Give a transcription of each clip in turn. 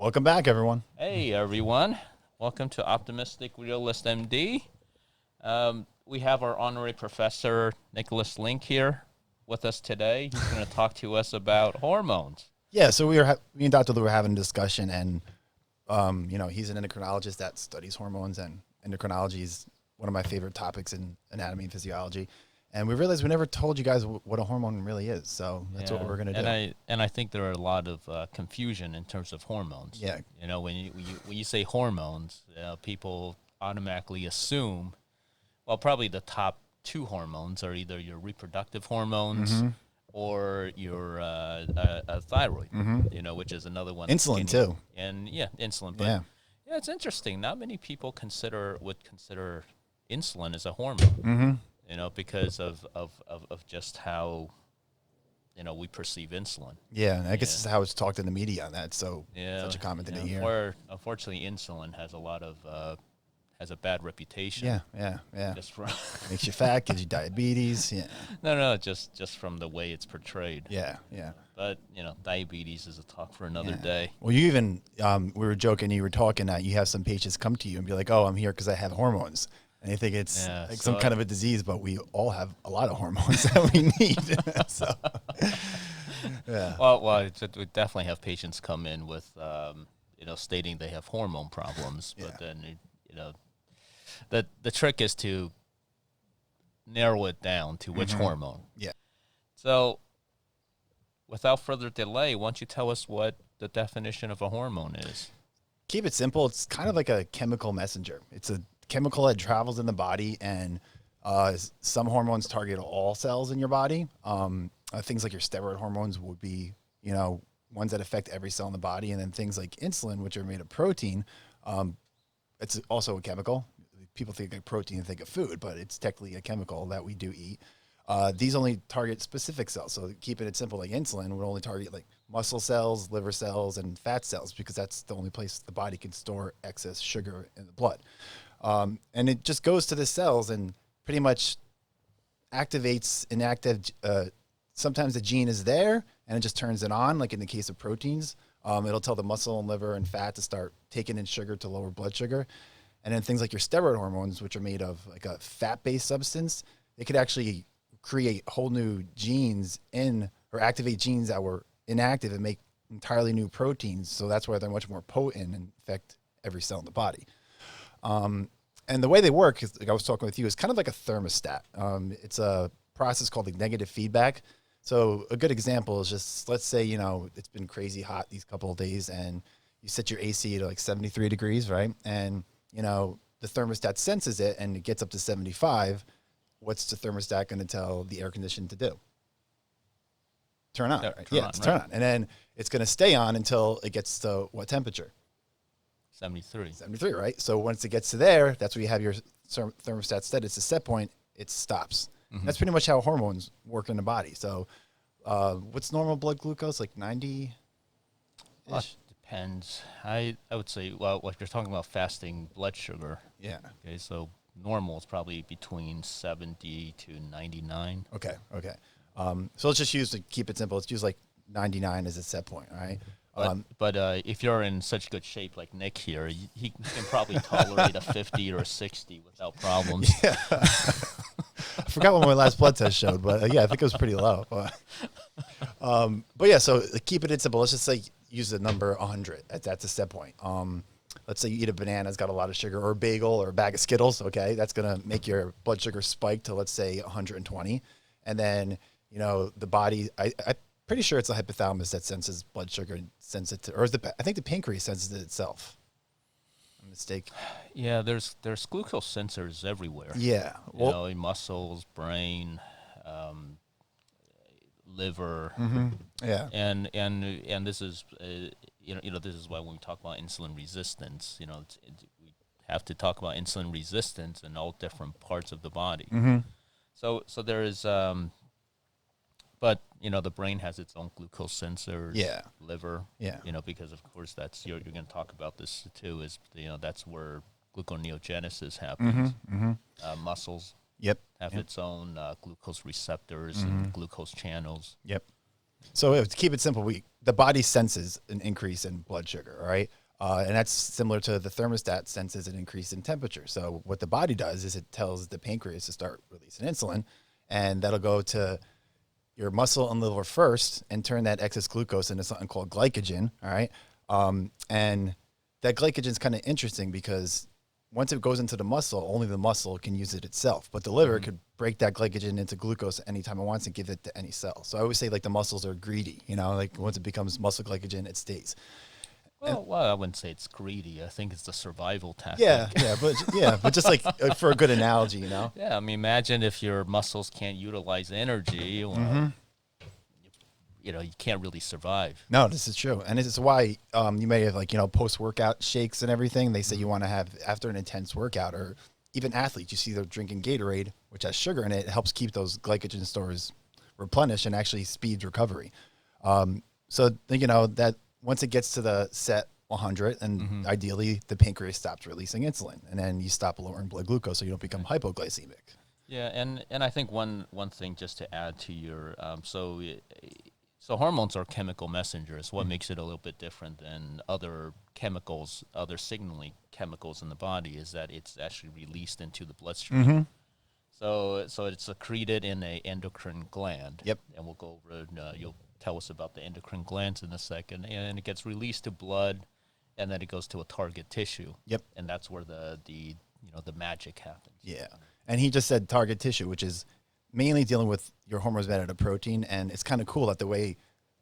Welcome back, everyone. Hey, everyone. Welcome to Optimistic Realist MD. We have our honorary professor, Nicholas Link, here with us today. He's going to talk to us about hormones. Yeah, so me and Dr. Lou were having a discussion, and he's an endocrinologist that studies hormones, and endocrinology is one of my favorite topics in anatomy and physiology. And we realized we never told you guys what a hormone really is, so that's what we're going to do. And I think there are a lot of confusion in terms of hormones. Yeah. When you say hormones, people automatically assume, well, probably the top two hormones are either your reproductive hormones or your thyroid, which is another one. Insulin too. And insulin. But yeah, it's interesting. Not many people would consider insulin as a hormone. Because of just how, we perceive insulin. Yeah, and I guess it's how it's talked in the media on that. So such a common thing to hear. Where unfortunately, insulin has a bad reputation. Yeah. Just from makes you fat, gives you diabetes. Yeah. No, just from the way it's portrayed. Yeah. But diabetes is a talk for another day. Well, you even we were joking. You were talking that you have some patients come to you and be like, "Oh, I'm here because I have hormones." And you think it's some kind of a disease, but we all have a lot of hormones that we need. So, yeah. Well, we definitely have patients come in with, stating they have hormone problems. But then, the trick is to narrow it down to which hormone. Yeah. So, without further delay, why don't you tell us what the definition of a hormone is? Keep it simple. It's kind of like a chemical messenger. It's a chemical that travels in the body, and some hormones target all cells in your body. Things like your steroid hormones would be, ones that affect every cell in the body, and then things like insulin, which are made of protein. It's also a chemical. People think of protein and think of food, but it's technically a chemical that we do eat. These only target specific cells. So keeping it simple, like insulin would only target like muscle cells, liver cells, and fat cells, because that's the only place the body can store excess sugar in the blood. And it just goes to the cells and pretty much activates inactive. Sometimes the gene is there and it just turns it on. Like in the case of proteins, it'll tell the muscle and liver and fat to start taking in sugar to lower blood sugar. And then things like your steroid hormones, which are made of like a fat-based substance, they could actually create whole new genes or activate genes that were inactive and make entirely new proteins. So that's why they're much more potent and affect every cell in the body. And the way they work, like I was talking with you, is kind of like a thermostat. It's a process called like negative feedback. So a good example is just, let's say, it's been crazy hot these couple of days and you set your AC to like 73 degrees, right? And, the thermostat senses it and it gets up to 75. What's the thermostat going to tell the air conditioner to do? Turn on. Right? Turn on. And then it's going to stay on until it gets to what temperature? 73, right? So once it gets to there, that's where you have your thermostat set. It's a set point. It stops. That's pretty much how hormones work in the body. So what's normal blood glucose? Like 90-ish? Well, depends. I would say, well, if you're talking about fasting blood sugar. Yeah. Okay, so normal is probably between 70 to 99. Okay. So let's just keep it simple, let's use like 99 as a set point, all right? But if you're in such good shape like Nick here, he can probably tolerate a 50 or a 60 without problems. Yeah. I forgot what my last blood test showed, but I think it was pretty low. But yeah, so keep it simple. Let's just say use the number 100. That's a set point. Let's say you eat a banana, it's got a lot of sugar, or a bagel, or a bag of Skittles. Okay, that's gonna make your blood sugar spike to, let's say, 120, and then the body. I'm pretty sure it's the hypothalamus that senses blood sugar and sends it to, or I think the pancreas senses it itself. A mistake. Yeah, there's glucose sensors everywhere. Yeah, in muscles, brain, liver. Yeah, and this is this is why when we talk about insulin resistance, we have to talk about insulin resistance in all different parts of the body. So there is. But, the brain has its own glucose sensors, liver, because, of course, that's you're going to talk about this, too, is, that's where gluconeogenesis happens. Muscles have its own glucose receptors and glucose channels. Yep. So to keep it simple, the body senses an increase in blood sugar, all right? And that's similar to the thermostat senses an increase in temperature. So what the body does is it tells the pancreas to start releasing insulin, and that'll go to your muscle and liver first and turn that excess glucose into something called glycogen, all right? And that glycogen is kind of interesting because once it goes into the muscle, only the muscle can use it itself. But the liver could break that glycogen into glucose anytime it wants and give it to any cell. So I always say like the muscles are greedy, like once it becomes muscle glycogen, it stays. Well, I wouldn't say it's greedy. I think it's the survival tactic. But just like for a good analogy, Yeah, I mean, imagine if your muscles can't utilize energy, well, you can't really survive. No, this is true. And this is why you may have post-workout shakes and everything. They say you want to have after an intense workout, or even athletes, you see they're drinking Gatorade, which has sugar in it. It helps keep those glycogen stores replenished and actually speeds recovery. So that once it gets to the set 100, and ideally the pancreas stops releasing insulin, and then you stop lowering blood glucose so you don't become hypoglycemic. Yeah, and I think one thing just to add to your so hormones are chemical messengers. What makes it a little bit different than other chemicals, other signaling chemicals in the body, is that it's actually released into the bloodstream. So it's secreted in a endocrine gland. Yep. And we'll go over. You'll tell us about the endocrine glands in a second, and it gets released to blood, and then it goes to a target tissue. Yep. And that's where the magic happens. Yeah. And he just said target tissue, which is mainly dealing with your hormones made out of protein. And it's kind of cool that the way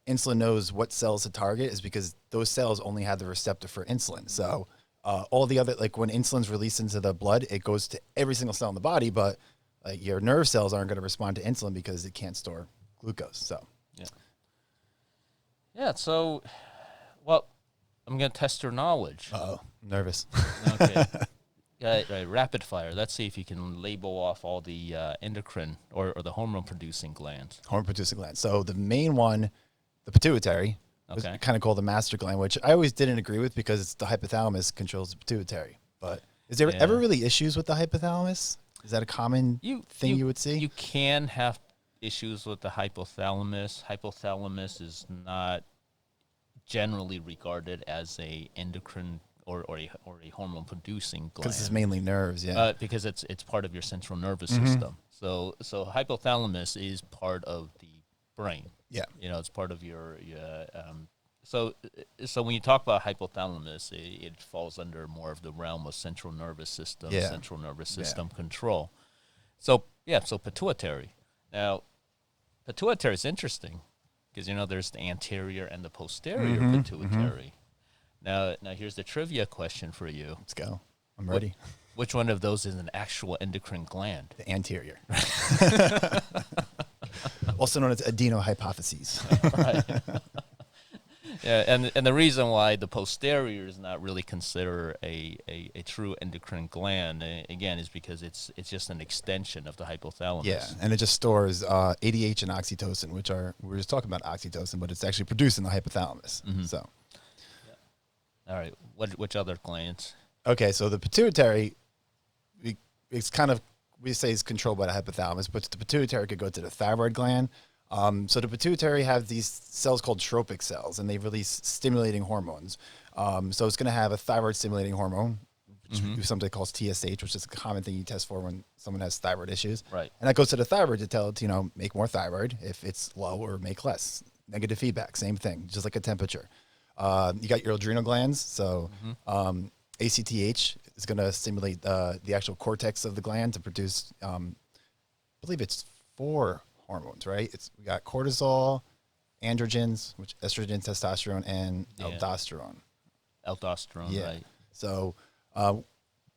insulin knows what cells to target is because those cells only have the receptor for insulin. So all the other, like when insulin's released into the blood, it goes to every single cell in the body, but like your nerve cells aren't going to respond to insulin because it can't store glucose. So yeah. So, well, I'm going to test your knowledge. Uh-oh, I'm nervous. Okay. Right, rapid fire. Let's see if you can label off all the endocrine or the hormone producing glands. Hormone producing glands. So the main one, the pituitary, was kind of called the master gland, which I always didn't agree with because it's the hypothalamus controls the pituitary. But is there ever really issues with the hypothalamus? Is that a common thing you would see? You can have issues with the hypothalamus. Hypothalamus is not generally regarded as a endocrine or a hormone producing gland. Because it's mainly nerves, because it's part of your central nervous system. So hypothalamus is part of the brain. Yeah. It's part of your so when you talk about hypothalamus, it falls under more of the realm of central nervous system, central nervous system control. So pituitary. Now, pituitary is interesting because there's the anterior and the posterior pituitary. Now here's the trivia question for you. Let's go. I'm ready. Which one of those is an actual endocrine gland? The anterior. Also known as adenohypophyses. Right. Yeah, and the reason why the posterior is not really considered a true endocrine gland, again, is because it's just an extension of the hypothalamus. Yeah, and it just stores ADH and oxytocin, we were just talking about oxytocin, but it's actually produced in the hypothalamus. So. All right, which other glands? Okay, so the pituitary, it's kind of, we say it's controlled by the hypothalamus, but the pituitary could go to the thyroid gland. So the pituitary have these cells called tropic cells, and they release stimulating hormones. So it's going to have a thyroid stimulating hormone, which something calls TSH, which is a common thing you test for when someone has thyroid issues. Right. And that goes to the thyroid to tell it to, make more thyroid if it's low, or make less. Negative feedback, same thing, just like a temperature. You got your adrenal glands, so ACTH is going to stimulate the actual cortex of the gland to produce, I believe it's 4 hormones, right? We got cortisol, androgens, which estrogen, testosterone, and aldosterone. Aldosterone, right. So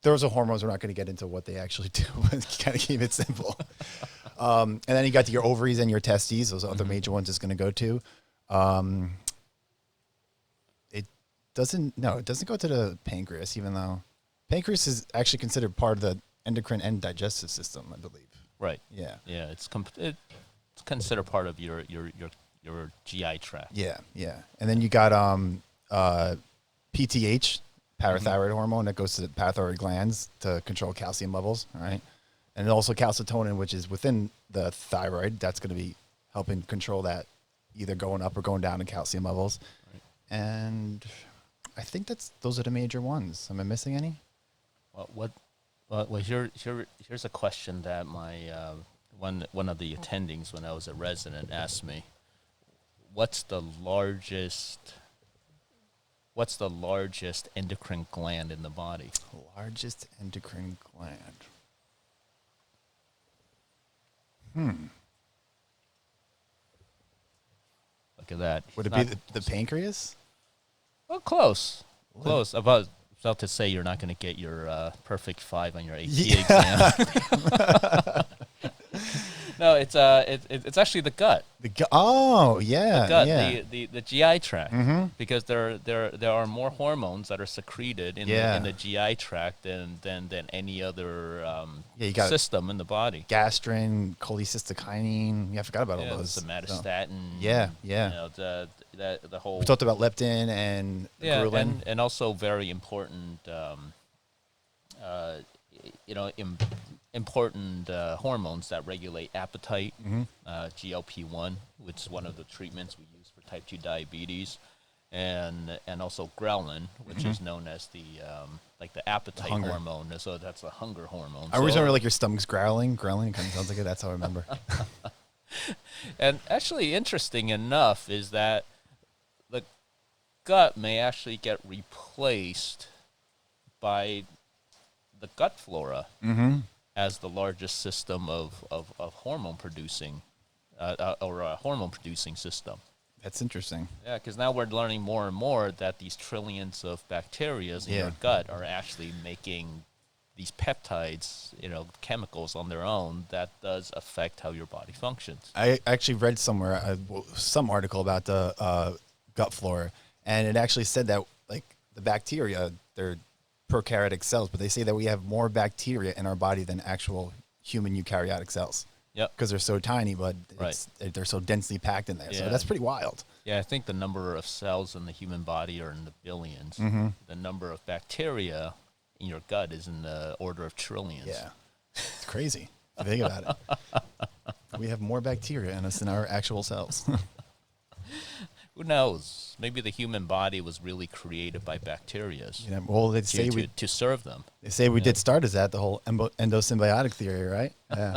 those are hormones. We're not going to get into what they actually do, but kind of keep it simple. And then you got your ovaries and your testes. Those are other major ones it's going to go to. It doesn't go to the pancreas, even though pancreas is actually considered part of the endocrine and digestive system, I believe. Right. Yeah. Yeah. It's considered part of your GI tract. Yeah. Yeah. And then you got PTH, parathyroid hormone, that goes to the parathyroid glands to control calcium levels. All right. And also calcitonin, which is within the thyroid, that's going to be helping control that either going up or going down in calcium levels. Right. And I think those are the major ones. Am I missing any? Here's a question that my one of the attendings when I was a resident asked me. What's the largest endocrine gland in the body? Largest endocrine gland. Look at that. Would it be the pancreas? Well, close. Close. About to say you're not going to get your perfect 5 on your AT exam. No, it's actually the gut. Oh, yeah. The gut, yeah. the GI tract, because there are more hormones that are secreted in the GI tract than any other you got system in the body. Gastrin, cholecystokinin. Yeah, I forgot about all those. Somatostatin. Yeah. You know, the whole. We talked about leptin and ghrelin. and also very important. Important hormones that regulate appetite, GLP-1, which is one of the treatments we use for type 2 diabetes, and also ghrelin, which is known as the appetite hormone. So that's the hunger hormone. I always remember like your stomach's growling. Growling kind of sounds like it. That's how I remember. And actually, interesting enough is that the gut may actually get replaced by the gut flora. As the largest system of hormone producing, or a hormone producing system. That's interesting. Yeah, because now we're learning more and more that these trillions of bacteria in your gut are actually making these peptides, chemicals on their own that does affect how your body functions. I actually read somewhere some article about the gut flora, and it actually said that like the bacteria, they're prokaryotic cells, but they say that we have more bacteria in our body than actual human eukaryotic cells. Yep. Because they're so tiny, but they're so densely packed in there. Yeah. So that's pretty wild. Yeah, I think the number of cells in the human body are in the billions. The number of bacteria in your gut is in the order of trillions. Yeah. It's crazy. If you think about it. We have more bacteria in us than our actual cells. Who knows? Maybe the human body was really created by bacteria. Well, they say to serve them. They say we did start as that, the whole endosymbiotic theory, right? Yeah.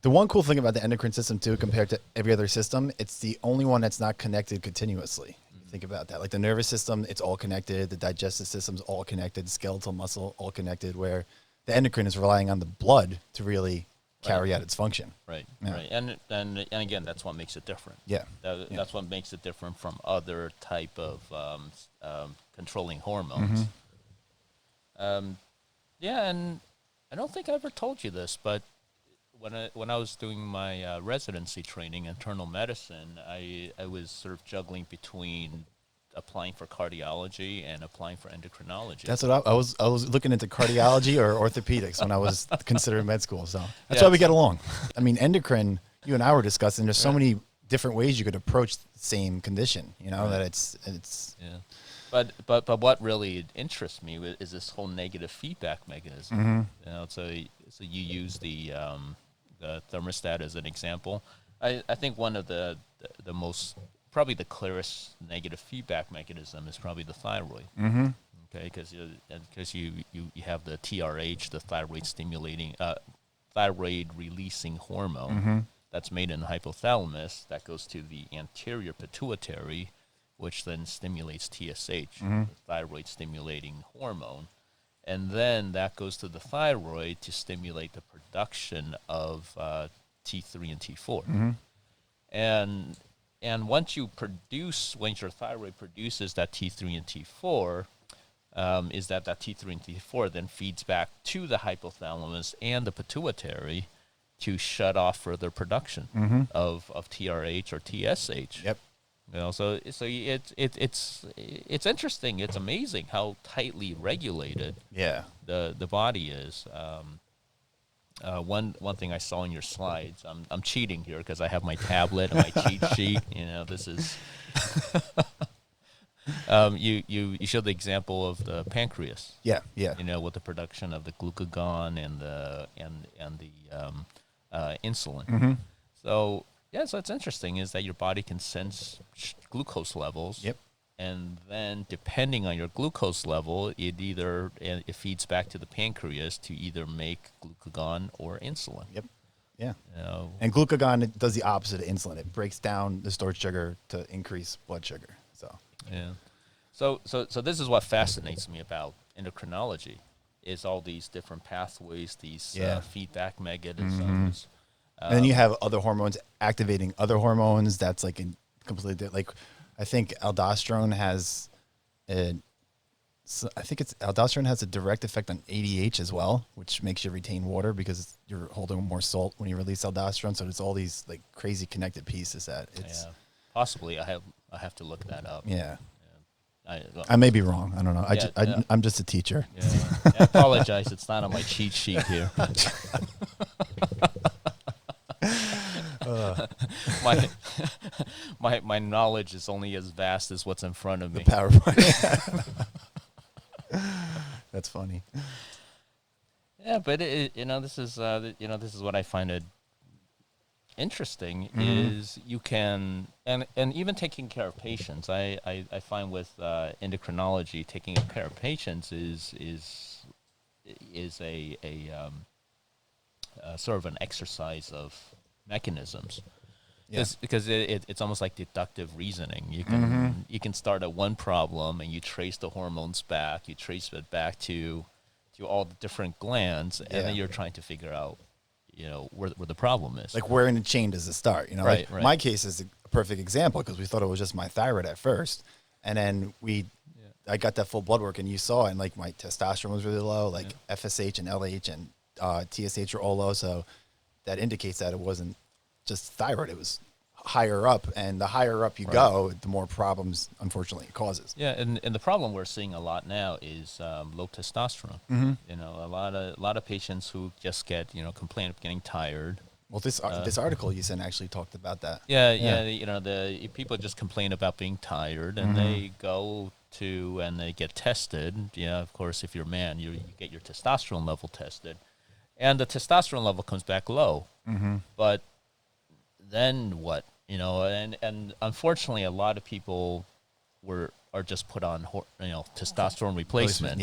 The one cool thing about the endocrine system too, compared to every other system, it's the only one that's not connected continuously. Think about that. Like the nervous system, it's all connected. The digestive system's all connected. Skeletal muscle, all connected. Where the endocrine is relying on the blood to really carry out its function. Right, right. And again, that's what makes it different. Yeah. That's what makes it different from other type of controlling hormones. Yeah, and I don't think I ever told you this, but when I was doing my residency training in internal medicine, I was sort of juggling between applying for cardiology and applying for endocrinology. That's what I was looking into cardiology or orthopedics when I was considering med school. So that's why we get along. I mean, endocrine, you and I were discussing, there's so many different ways you could approach the same condition, that it's. Yeah. But what really interests me is this whole negative feedback mechanism. So you use the thermostat as an example. I think one of the most, probably the clearest negative feedback mechanism is probably the thyroid. Okay, because you have the TRH, the thyroid releasing hormone that's made in the hypothalamus that goes to the anterior pituitary, which then stimulates TSH, the thyroid stimulating hormone. And then that goes to the thyroid to stimulate the production of T3 and T4. And once your thyroid produces that T3 and T4, is that T3 and T4 then feeds back to the hypothalamus and the pituitary to shut off further production of TRH or TSH. Yep. So it's interesting. It's amazing how tightly regulated the body is. One thing I saw in your slides, I'm cheating here because I have my tablet and my cheat sheet. This is you showed the example of the pancreas. Yeah. With the production of the glucagon and the insulin. So Yeah, so it's interesting is that your body can sense glucose levels. Yep. And then depending on your glucose level, it feeds back to the pancreas to either make glucagon or insulin. Yep. Yeah. You know? And glucagon, it does the opposite of insulin. It breaks down the stored sugar to increase blood sugar. So Yeah. So this is what fascinates me about endocrinology is all these different pathways, these feedback mechanisms. and then you have other hormones activating other hormones. That's like in completely like, I think aldosterone has aldosterone has a direct effect on ADH as well, which makes you retain water because you're holding more salt when you release aldosterone. So there's all these like crazy connected pieces that it's possibly I have to look that up. Yeah. I may be wrong. I don't know. I'm just a teacher. Yeah. I apologize. It's not on my cheat sheet here. My knowledge is only as vast as what's in front of me. The PowerPoint. That's funny. Yeah, but this is what I find it interesting is you can and even taking care of patients. I find with endocrinology, taking care of patients is a sort of an exercise of mechanisms. Because it's almost like deductive reasoning. You can start at one problem and you trace the hormones back. You trace it back to all the different glands, and then you're trying to figure out, where the problem is. Like where in the chain does it start? Right. My case is a perfect example because we thought it was just my thyroid at first, and then I got that full blood work, and you saw it, and like my testosterone was really low, like FSH and LH and TSH were all low, so that indicates that it wasn't just thyroid, it was higher up, and the higher up you go, the more problems unfortunately it causes. Yeah, and the problem we're seeing a lot now is low testosterone. A lot of patients who just get complain of getting tired. Well, this article you sent actually talked about that. The people just complain about being tired, and they go to and they get tested. Of course, if you're a man, you get your testosterone level tested, and the testosterone level comes back low. But then what? And unfortunately, a lot of people are just put on testosterone replacement.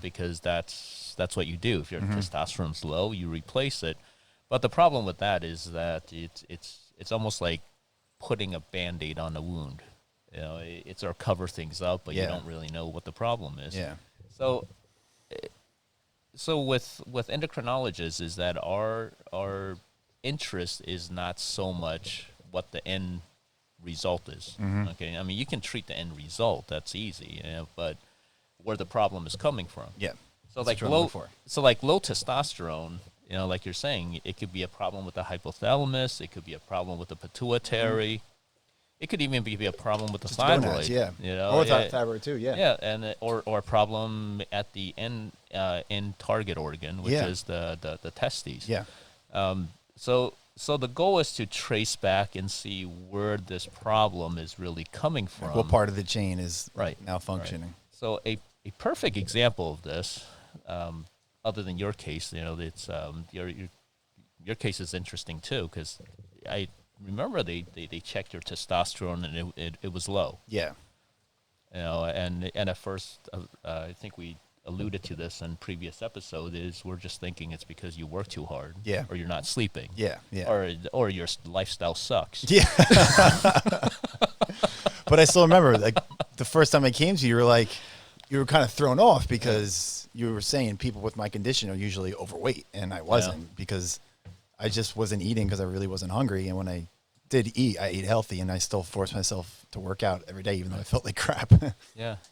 Because that's what you do. If your testosterone's low, you replace it. But the problem with that is that it's almost like putting a Band-Aid on a wound. It's to cover things up, but you don't really know what the problem is. So with endocrinologists is that our interest is not so much what the end result is. Okay, I mean you can treat the end result, that's easy, but where the problem is coming from. So like low testosterone, like you're saying, it could be a problem with the hypothalamus, it could be a problem with the pituitary, it could even be a problem with the thyroid. Or with thyroid too. And or a problem at the end target organ, which is the testes. So the goal is to trace back and see where this problem is really coming from. What part of the chain is malfunctioning. So a perfect example of this, other than your case, it's your case is interesting too, because I remember they checked your testosterone and it was low. And at first, I think we alluded to this in previous episode, is we're just thinking it's because you work too hard, or you're not sleeping, or your lifestyle sucks. But I still remember, like the first time I came to you, you were kind of thrown off because you were saying people with my condition are usually overweight, and I wasn't because I just wasn't eating because I really wasn't hungry, and when I did eat, I ate healthy, and I still forced myself to work out every day, even though I felt like crap. And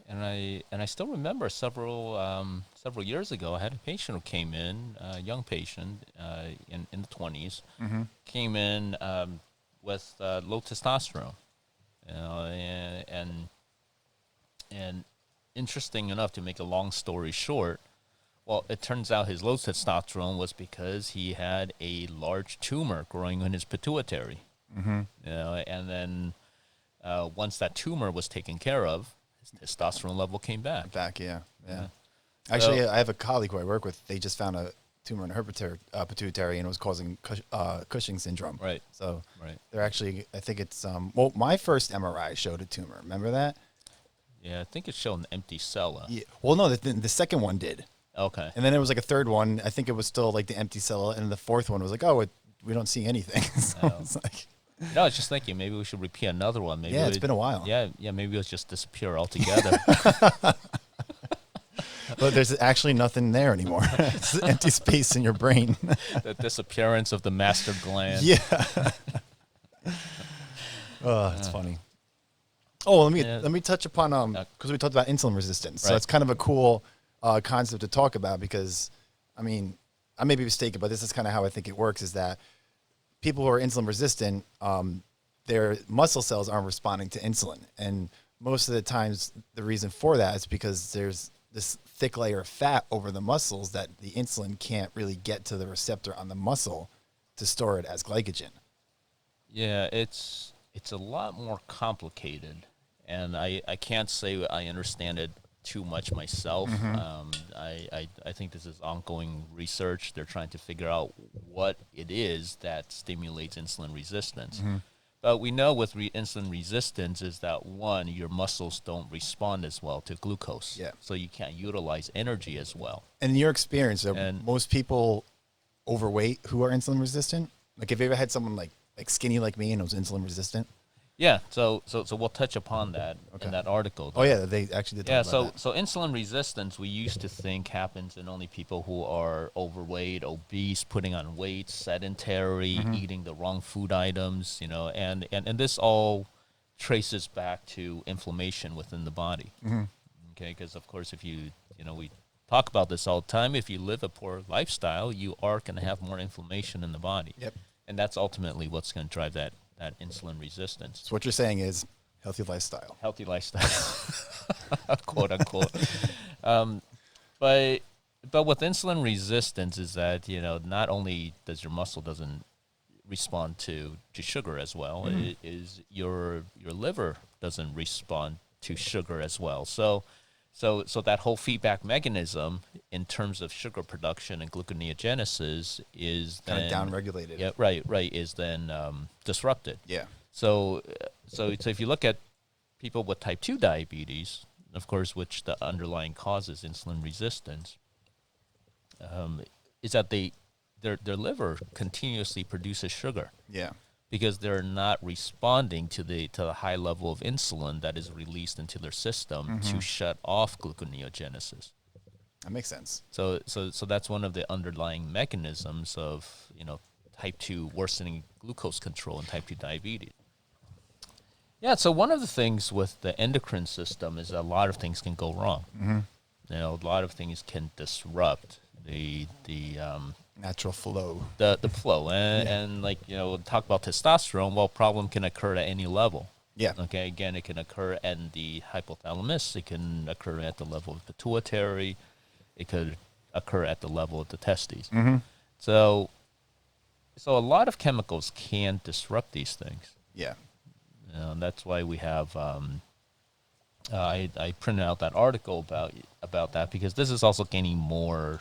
I still remember several years ago, I had a patient who came in, a young patient in the 20s, came in with low testosterone, and interesting enough, to make a long story short, well, it turns out his low testosterone was because he had a large tumor growing in his pituitary. And then once that tumor was taken care of, his testosterone level came back. Actually, I have a colleague who I work with. They just found a tumor in her pituitary, and it was causing Cushing syndrome. Right. So Right. they're actually, I think it's well, my first MRI showed a tumor. Remember that? Yeah, I think it showed an empty cell. Yeah. Well, no, the second one did, Okay. and then there was like a third one. I think it was still like the empty cell, and the fourth one was like, oh, we don't see anything. So it's like, No, I was just thinking maybe we should repeat another one. Maybe yeah, it's been a while. Yeah, maybe it'll just disappear altogether. But there's actually nothing there anymore. It's an empty space in your brain. The disappearance of the master gland. Yeah. Oh, it's funny. Oh, let me touch upon because we talked about insulin resistance. So Right. it's kind of a cool concept to talk about because, I mean, I may be mistaken, but this is kind of how I think it works: is that people who are insulin resistant, their muscle cells aren't responding to insulin, and most of the times the reason for that is because there's this thick layer of fat over the muscles that the insulin can't really get to the receptor on the muscle to store it as glycogen. Yeah, it's a lot more complicated, and I can't say I understand it too much myself. I think this is ongoing research. They're trying to figure out what it is that stimulates insulin resistance. But we know with insulin resistance is that, one, your muscles don't respond as well to glucose. Yeah. So you can't utilize energy as well. And in your experience, are And- most people overweight who are insulin resistant? Like, have you ever had someone like skinny like me and was insulin resistant? Yeah, so we'll touch upon that in that article. Oh yeah, they actually did. Yeah, Talk about so insulin resistance we used to think happens in only people who are overweight, obese, putting on weight, sedentary, eating the wrong food items, and this all traces back to inflammation within the body. Okay, because of course if we talk about this all the time, if you live a poor lifestyle, you are going to have more inflammation in the body. Yep. And that's ultimately what's going to drive that insulin resistance. So what you're saying is healthy lifestyle. Healthy lifestyle, quote unquote. But with insulin resistance is that not only does your muscle doesn't respond to sugar as well, it is your liver doesn't respond to sugar as well. So that whole feedback mechanism in terms of sugar production and gluconeogenesis is Kind of then down-regulated. Yeah, right, is then disrupted. Yeah. So if you look at people with type 2 diabetes, of course, which the underlying cause is insulin resistance, is that their liver continuously produces sugar Yeah. because they're not responding to the high level of insulin that is released into their system to shut off gluconeogenesis. That makes sense. So that's one of the underlying mechanisms of type 2 worsening glucose control and type 2 diabetes. Yeah, so one of the things with the endocrine system is a lot of things can go wrong. A lot of things can disrupt the Natural flow. the flow, and talk about testosterone. Well, problem can occur at any level. Yeah. Okay. Again, it can occur in the hypothalamus. It can occur at the level of the pituitary. It could occur at the level of the testes. So a lot of chemicals can disrupt these things. Yeah. And that's why we have. I printed out that article about that because this is also gaining more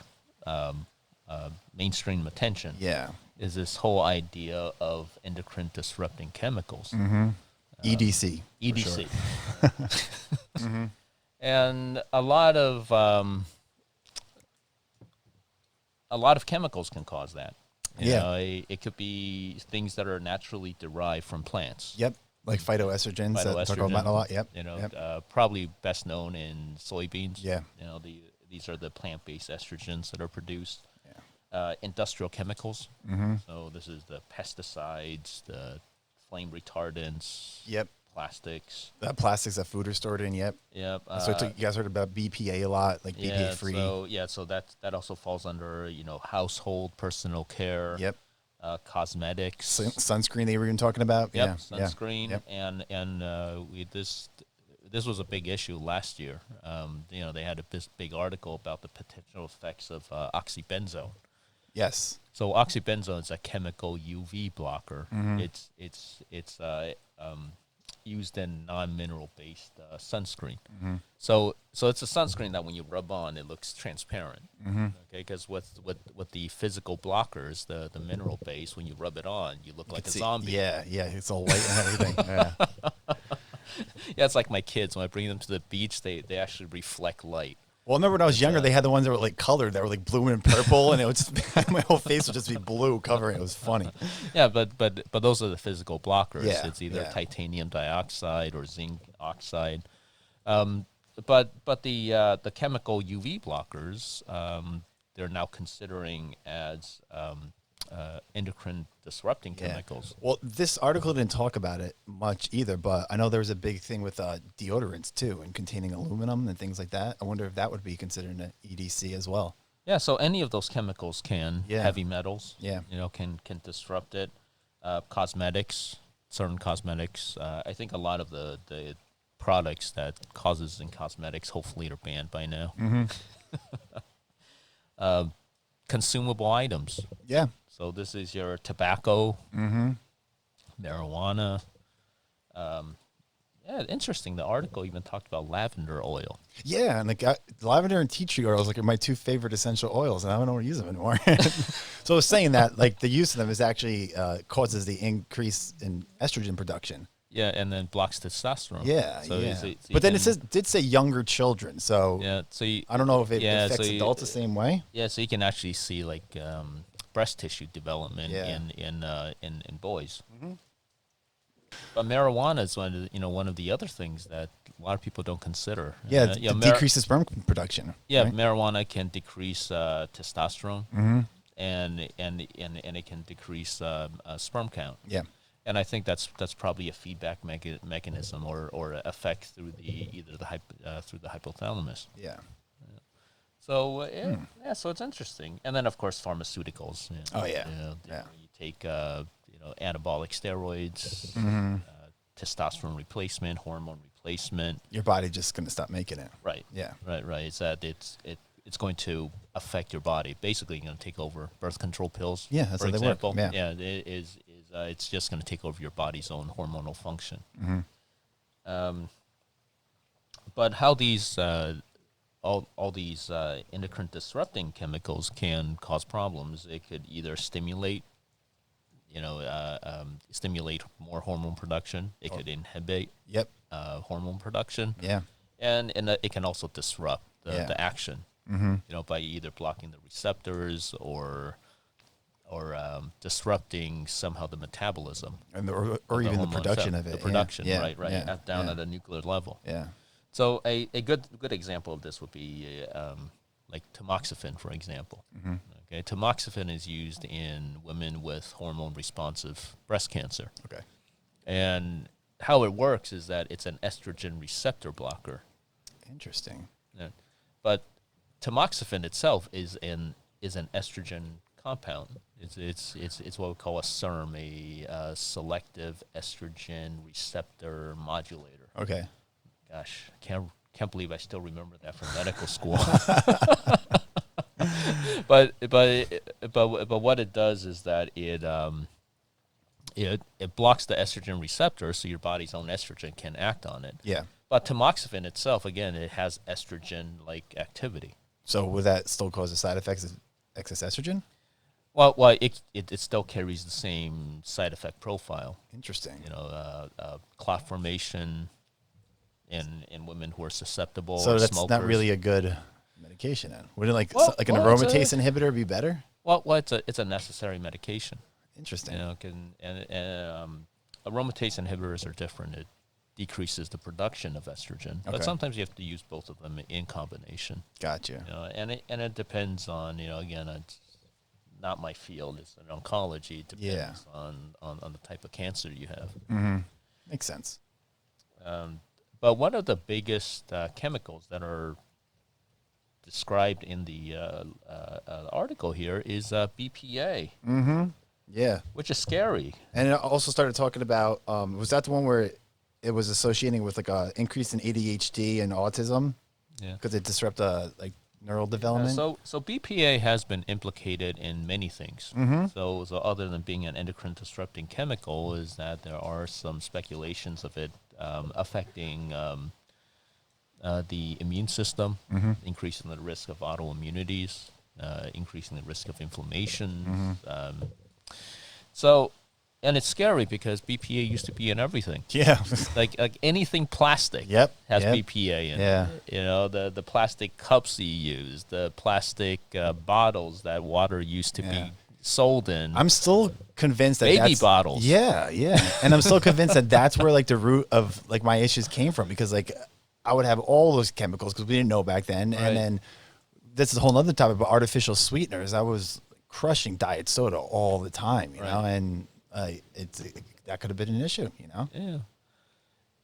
mainstream attention. Yeah. Is this whole idea of endocrine disrupting chemicals? EDC. EDC. Sure. And a lot of chemicals can cause that. It could be things that are naturally derived from plants. Yep. Like phytoestrogens that talk about a lot. Yep. Probably best known in soybeans. Yeah. These are the plant-based estrogens that are produced. Industrial chemicals. So this is the pesticides, the flame retardants. Yep. Plastics. The plastics that food are stored in. Yep. Yep. So you guys heard about BPA a lot, like BPA free. So that also falls under household, personal care. Yep. Cosmetics. Sunscreen they were even talking about. Yep. Yeah. Sunscreen. Yep. And this was a big issue last year. They had this big article about the potential effects of oxybenzone. Yes. So oxybenzone is a chemical UV blocker. It's used in non-mineral based sunscreen. So it's a sunscreen that when you rub on, it looks transparent. Okay, because with the physical blockers, the mineral base, when you rub it on, you look like a zombie. Yeah, it's all white and everything. Yeah. Yeah, it's like my kids. When I bring them to the beach, they actually reflect light. Well, I remember when I was younger, they had the ones that were like colored, that were like blue and purple, and it would just, my whole face would just be blue covering it. It was funny. Yeah, but those are the physical blockers. Yeah, It's either yeah. titanium dioxide or zinc oxide. But the chemical UV blockers, they're now considering as endocrine disrupting chemicals. Well, this article didn't talk about it much either, but I know there was a big thing with deodorants too, and containing aluminum and things like that. I wonder if that would be considered an EDC as well. Yeah, so any of those chemicals can, Yeah. heavy metals, Yeah. can disrupt it. Cosmetics, certain cosmetics. I think a lot of the products that causes in cosmetics, hopefully, are banned by now. Consumable items. Yeah. So this is your tobacco, marijuana. Yeah, interesting. The article even talked about lavender oil. Yeah, and like lavender and tea tree oils like are my two favorite essential oils, and I don't use them anymore. So I was saying that like the use of them is actually causes the increase in estrogen production. Yeah, and then blocks testosterone. Yeah, So yeah. so But then did say younger children, so yeah, so I don't know if it yeah, affects so adults the same way. Yeah, so you can actually see like breast tissue development Yeah. in boys. But marijuana is one of the other things that a lot of people don't consider. Yeah, decreases sperm production. Yeah, right? marijuana can decrease testosterone, and it can decrease sperm count. Yeah. And I think that's probably a feedback mechanism or effect through through the hypothalamus. Yeah. So so it's interesting. And then of course pharmaceuticals. Oh, yeah. You take anabolic steroids, testosterone replacement, hormone replacement. Your body just going to stop making it. Right. Yeah. Right. It's that it's going to affect your body. Basically, going to take over birth control pills. Yeah, that's for how they work. example. Yeah. It is. It's just going to take over your body's own hormonal function. But how these all these endocrine disrupting chemicals can cause problems? It could either stimulate more hormone production. It could inhibit Yep. hormone production. Yeah. And it can also disrupt the action. By either blocking the receptors or disrupting somehow the metabolism And or of even the hormone production cell. of it. The production, Yeah. right, Yeah. down Yeah. at a nuclear level. Yeah. So a good example of this would be like tamoxifen, for example. Okay, tamoxifen is used in women with hormone-responsive breast cancer. Okay. And how it works is that it's an estrogen receptor blocker. Interesting. Yeah. But tamoxifen itself is an estrogen compound. It's what we call a SERM, a selective estrogen receptor modulator. Okay. Gosh, can't believe I still remember that from medical school. but what it does is that it blocks the estrogen receptor, so your body's own estrogen can act on it. Yeah. But tamoxifen itself, again, it has estrogen-like activity. So would that still cause the side effects of excess estrogen? Well, it still carries the same side effect profile. Interesting. Clot formation in women who are susceptible. So or that's smokers. not really a good medication then. Wouldn't an Well, it's aromatase inhibitor be better? Well, it's a necessary medication. Interesting. Aromatase inhibitors are different. It decreases the production of estrogen, Okay. but sometimes you have to use both of them in combination. Gotcha. And it depends on again, it's not my field. It's in oncology. It depends on the type of cancer you have. Makes sense. But one of the biggest chemicals that are described in the article here is BPA, Yeah. which is scary. And it also started talking about, was that the one where it was associating with like a increase in ADHD and autism? Yeah. Because it disrupt like neural development? So BPA has been implicated in many things. So other than being an endocrine disrupting chemical, is that there are some speculations of it affecting the immune system, increasing the risk of autoimmunities, increasing the risk of inflammation. So, and it's scary because BPA used to be in everything. Yeah. Like anything plastic has BPA in it. You know, the plastic cups you use, the plastic bottles that water used to be sold in. I'm still convinced that baby that's, bottles. Yeah. And I'm still convinced that that's where like the root of like my issues came from, because like I would have all those chemicals because we didn't know back then. Right. And then this is a whole other topic, but artificial sweeteners. I was crushing diet soda all the time, you know, and that could have been an issue, you know? Yeah.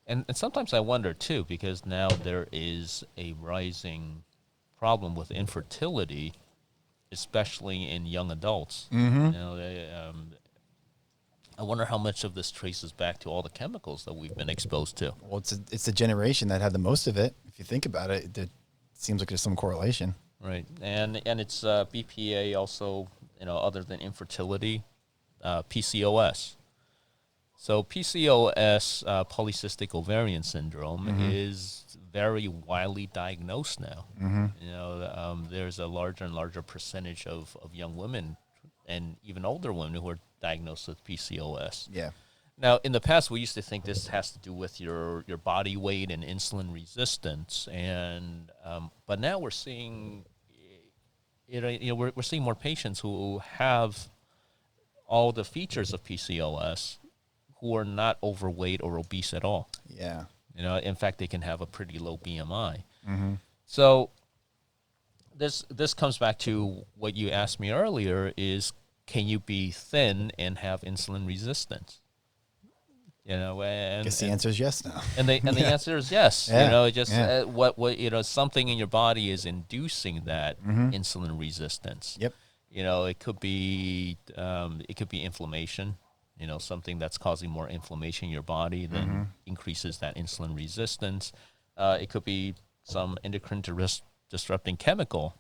And sometimes I wonder too, because now there is a rising problem with infertility, especially in young adults. You know, I wonder how much of this traces back to all the chemicals that we've been exposed to. Well, it's the generation that had the most of it. If you think about it, it seems like there's some correlation. Right. And it's BPA also, you know, other than infertility, PCOS. So PCOS, polycystic ovarian syndrome, is very widely diagnosed now. You know, there's a larger and larger percentage of young women and even older women who are diagnosed with PCOS. Yeah. Now, in the past, we used to think this has to do with your body weight and insulin resistance, and but now we're seeing, you know, we're seeing more patients who have all the features of PCOS who are not overweight or obese at all. Yeah. You know, in fact, they can have a pretty low BMI. So this comes back to what you asked me earlier: is can you be thin and have insulin resistance? You know, and I guess the answer is yes now. And the answer is yes. Yeah. You know, just what you know, something in your body is inducing that insulin resistance. Yep. You know, it could be inflammation. You know, something that's causing more inflammation in your body then increases that insulin resistance. It could be some endocrine-disrupting chemical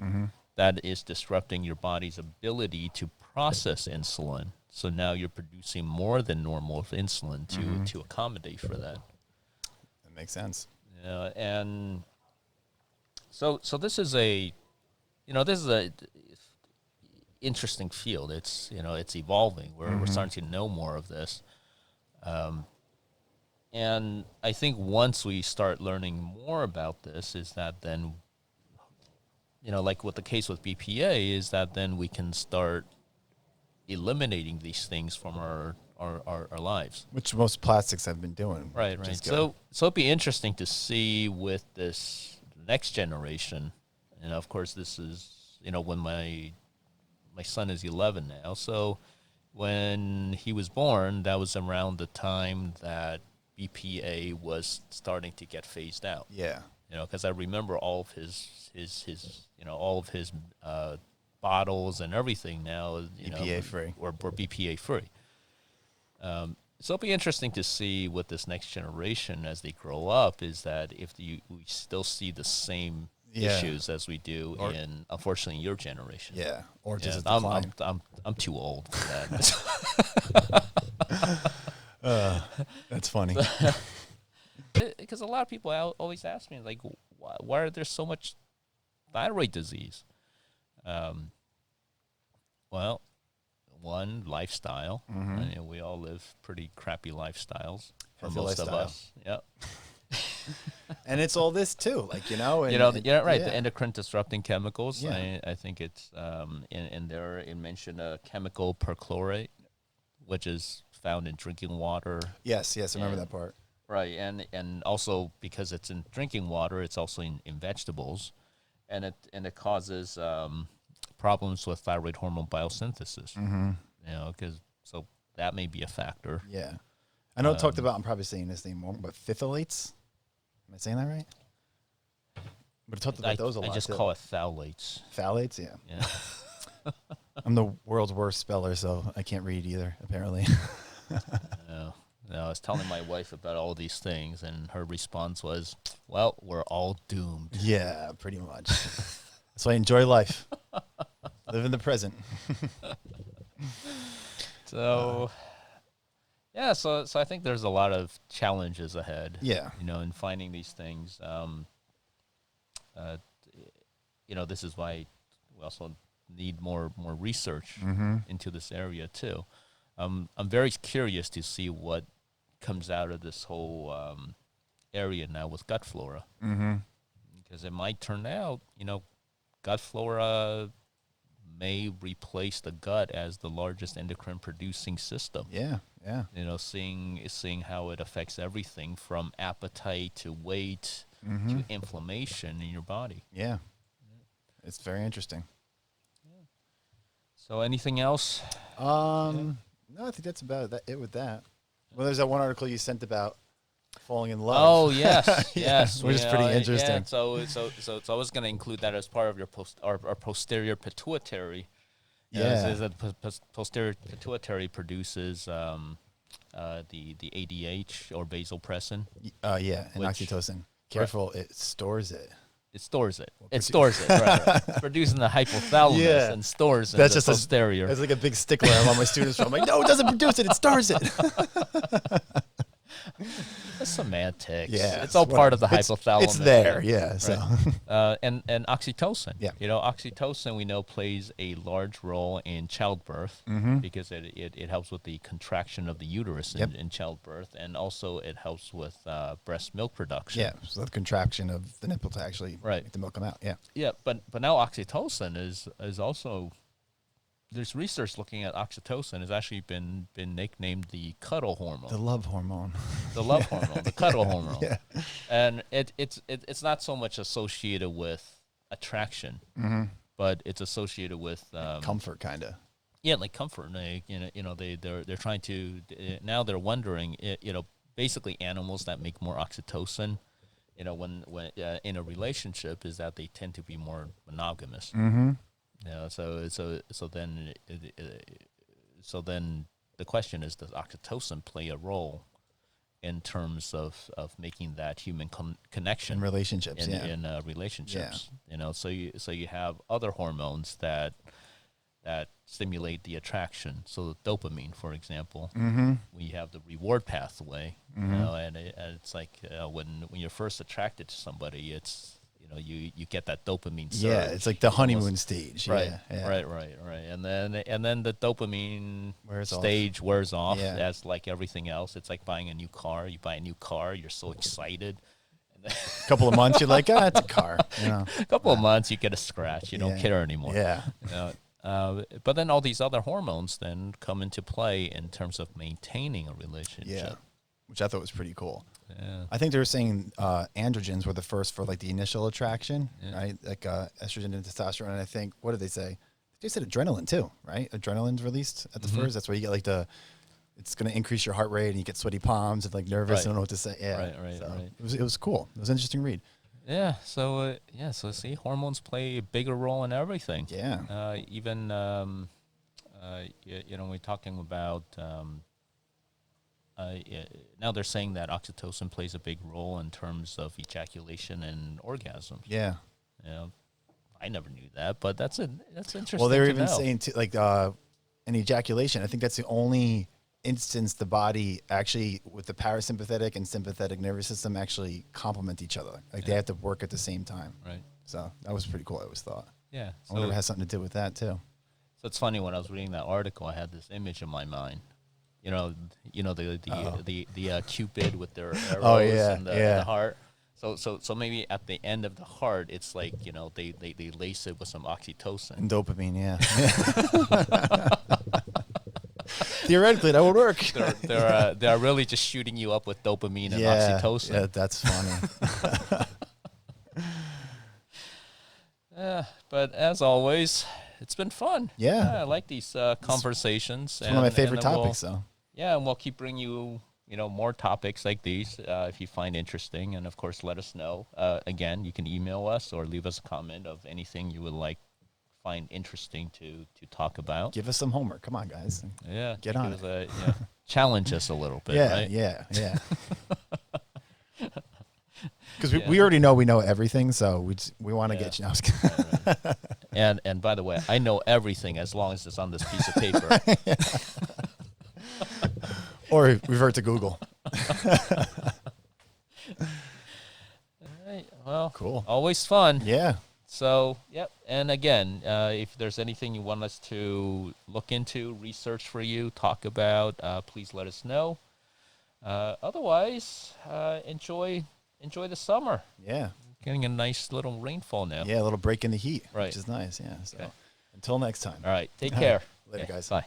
that is disrupting your body's ability to process insulin. So now you're producing more than normal of insulin to accommodate for that. That makes sense. You know, and so this is a interesting field. It's, you know, it's evolving. We're starting to know more of this. And I think once we start learning more about this, is that then, you know, like with the case with BPA, is that then we can start eliminating these things from our lives. Which most plastics have been doing. Right. So it'd be interesting to see with this next generation. And of course, this is, you know, when my son is 11 now. So when he was born, that was around the time that BPA was starting to get phased out. Yeah. You know, because I remember all of his you know, all of his bottles and everything now, you BPA know, free or BPA free. So it'll be interesting to see with this next generation as they grow up, is that if we still see the same issues as we do in, unfortunately, your generation. Yeah. Or does it I'm decline? I'm too old for that. That's funny. Because a lot of people always ask me, like, why are there so much thyroid disease? Well, one, lifestyle. I mean, we all live pretty crappy lifestyles for most of us. Yep. And it's all this too, like, you know. And, the endocrine-disrupting chemicals. Yeah. I think it's in there it mentioned a chemical perchlorate, which is found in drinking water. Yes, I remember that part. Right, and also because it's in drinking water, it's also in vegetables, and it causes problems with thyroid hormone biosynthesis. You know, so that may be a factor. Yeah, I know it talked about. I'm probably saying this name wrong, but phthalates. Am I saying that right? But it talked about those a lot. I just too. call it phthalates. Phthalates, yeah. I'm the world's worst speller, so I can't read either, apparently. No, I was telling my wife about all these things, and her response was, "Well, we're all doomed." Yeah, pretty much. So I enjoy life. Live in the present. So, Yeah, so I think there's a lot of challenges ahead. Yeah. In finding these things. This is why we also need more research into this area too. I'm very curious to see what comes out of this whole area now with gut flora, because it might turn out, gut flora may replace the gut as the largest endocrine producing system. Yeah. Seeing how it affects everything from appetite to weight to inflammation in your body. Yeah. It's very interesting. Yeah. So anything else? No, I think that's about it with that. Well, there's that one article you sent about falling in love. Oh, yes. Yes. Which is pretty interesting. Yeah, so I was going to include that as part of your our posterior pituitary. Yeah. The posterior pituitary produces the ADH or vasopressin. Yeah, and oxytocin. Careful, it stores it. It stores it. Right. It's producing the hypothalamus and stores That's in just the posterior. That's like a big stickler I want my students from. I'm like, no, it doesn't produce it. It stores it. That's semantics. Yeah, it's all part of the hypothalamus. It's there, yeah. Right. So, and oxytocin. Yeah. Oxytocin we know plays a large role in childbirth because it helps with the contraction of the uterus in childbirth, and also it helps with breast milk production. yeah, so the contraction of the nipple to actually make the milk come out. Yeah. Yeah, but now oxytocin is also. There's research looking at oxytocin has actually been nicknamed the cuddle hormone. The love hormone. The love hormone, the cuddle hormone. Yeah. And it's not so much associated with attraction, but it's associated with Comfort, kind of. Yeah, like comfort. They're trying to now they're wondering basically animals that make more oxytocin, when in a relationship, is that they tend to be more monogamous. So then the question is, does oxytocin play a role in terms of making that human connection In relationships, in relationships? So you have other hormones that stimulate the attraction. So the dopamine, for example, we have the reward pathway, and it's like when you're first attracted to somebody, it's you get that dopamine surge. Yeah, it's like the honeymoon stage. Right, yeah. right. And then the dopamine Wears wears off. Yeah. As like everything else. It's like buying a new car. You buy a new car, you're so excited. And then A couple of months, you're like, it's a car. a couple of months, you get a scratch. You don't care anymore. Yeah. But then all these other hormones then come into play in terms of maintaining a relationship. Yeah, which I thought was pretty cool. Yeah. I think they were saying androgens were the first for like the initial attraction, right? Like estrogen and testosterone. And I think, what did they say? They said adrenaline too, right? Adrenaline's released at the first. That's why you get like it's going to increase your heart rate and you get sweaty palms and like nervous and don't know what to say. Yeah. Right. It was cool. It was an interesting read. Yeah. So see, hormones play a bigger role in everything. Yeah. Even we're talking about. Now they're saying that oxytocin plays a big role in terms of ejaculation and orgasms. Yeah. I never knew that, but that's interesting. Well, they were even know. saying too, like an ejaculation. I think that's the only instance the body actually, with the parasympathetic and sympathetic nervous system, actually complement each other. Like they have to work at the same time. Right. So that was pretty cool. I always thought. Yeah. I wonder if it has something to do with that too. So it's funny, when I was reading that article, I had this image in my mind. The Cupid with their arrows and the heart. So maybe at the end of the heart, it's like they lace it with some oxytocin and dopamine. Yeah. Theoretically, that would work. They're really just shooting you up with dopamine and oxytocin. Yeah, that's funny. Yeah, but as always, it's been fun. Yeah, I like these conversations. It's one of my favorite topics, though. Yeah, and we'll keep bringing you, more topics like these if you find interesting. And, of course, let us know. Again, you can email us or leave us a comment of anything you would find interesting to talk about. Give us some homework. Come on, guys. Yeah. Get on it. Challenge us a little bit, right? Yeah. Because we already know we know everything, so we want to get you. Right. And by the way, I know everything as long as it's on this piece of paper. Or revert to Google. All right. Well, Cool. always fun. Yeah. So, yep. And again, if there's anything you want us to look into, research for you, talk about, please let us know. Otherwise, enjoy the summer. Yeah. Getting a nice little rainfall now. Yeah, a little break in the heat, Right. which is nice. Yeah. So Okay. until next time. All right. Take care. Later, Okay, guys. Bye.